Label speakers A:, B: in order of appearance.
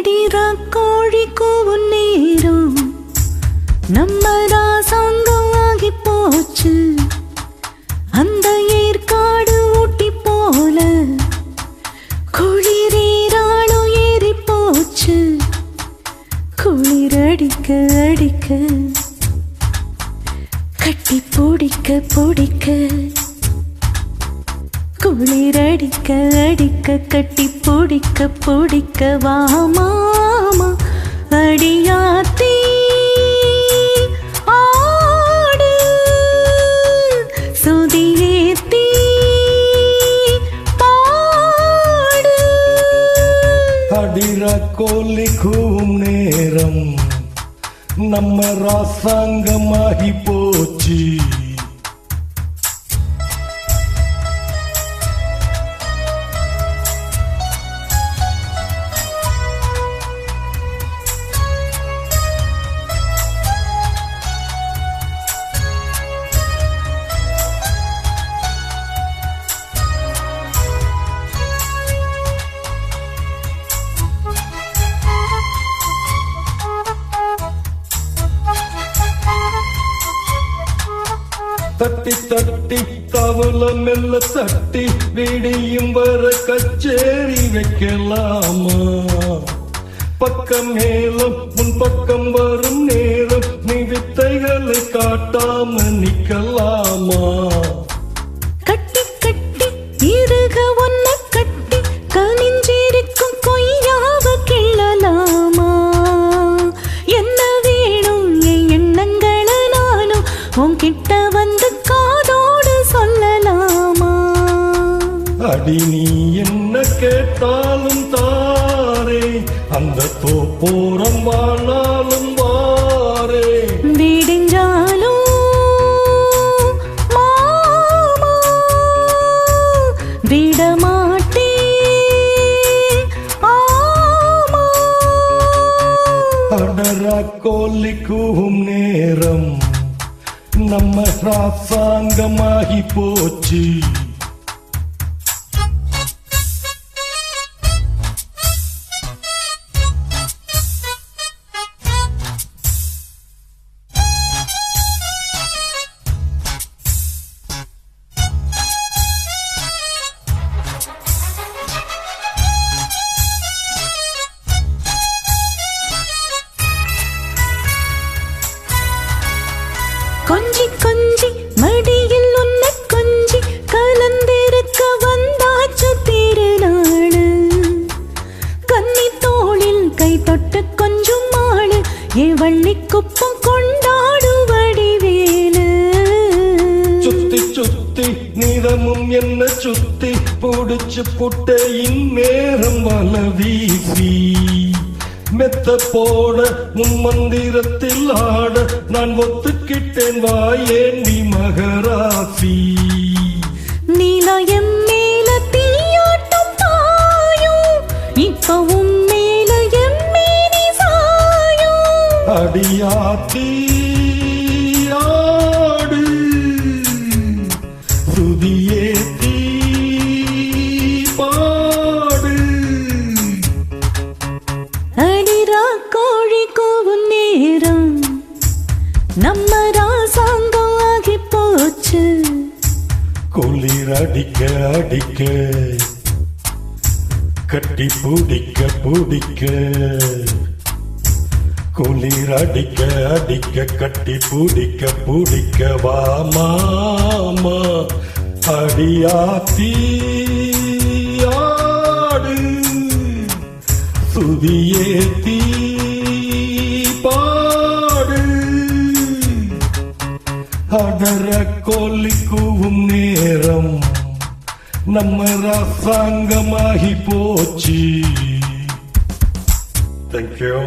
A: கோழி கூவும் நேரம் நம்ம ராசாங்கம் ஆகி போச்சு. அந்த ஏற்காடு ஊட்டி போல குளிரேராளம் ஏறி போச்சு. குளிர் அடிக்க அடிக்க கட்டி பிடிக்க பிடிக்க குளிர் அடிக்க அடிக்க கட்டி பிடிக்க பிடிக்க வா மாமா அடியாத்தி ஆடு சுதியேத்தி பாடு.
B: அடிர கோலி கூவும் நேரம் நம்ம ராசாங்கமாகி போச்சு. தட்டி தட்டி தவள மெல்ல தட்டி விடியும் வர கச்சேரி வைக்கலாமா? பக்கம் மேலும் முன் பக்கம் வரும் நேரம் நீ வித்தைகளை காட்டாம நிக்கலாமா?
A: கட்டி கட்டி இருக ஒன்ன கட்டி கனிஞ்சிருக்கும் கொய்யாவ கிள்ளலாமா? என்ன வேணும் என் எண்ணங்களை நானும் உன்கிட்ட வந்து காதோடு சொல்லலாமா?
B: அடி நீ என்ன கேட்டாலும் தாரே, அந்த தோப்போரம் வாழாலும் வாரே.
A: விடிஞ்சாலும் மாமா விடமாட்டே ஆமா.
B: அடரா கோலி கூவும் நேரம் நம்ம ராசாங்கமாகி போச்சு.
A: கொஞ்சி கொஞ்சி மடியில் உன்ன கொஞ்சி கலந்திருக்க வந்தாச்சு திருநாடு. கன்னி தோளில் கை தொட்டு கொஞ்சம் மாடு ஏ வள்ளி குப்பம் கொண்டாடு வடிவேலு.
B: சுத்தி சுத்தி நிறமும் என்ன சுத்தி புடிச்சு புட்டையின் நேரம் வல வீசி மெத்த போட முன்மந்திரத்தில் ஆட நான் ஒத்துக்கிட்டேன் வாயேண்டி மகராசி.
A: நீலாயம் மேல தீயாட்டம் பாயும் இப்பவும் மேல எம்மேனி சாயும்.
B: அடியாத்தி ஆடு சுதியேத்தி பாடு.
A: அடிரா கோழி கூவும் நேரம் நம்ம ராசாங்கம் ஆகி போச்சு.
B: குளிர் அடிக்க அடிக்க கட்டி பிடிக்க பிடிக்க குளிர் அடிக்க அடிக்க கட்டி பிடிக்க பிடிக்க வா மாமா அடியாத்தி ஆடு சுதியேத்தி பாடு. அடர கோலி கூவும் நேரம் நம்ம ராசாங்கமாகி போச்சு. Thank you.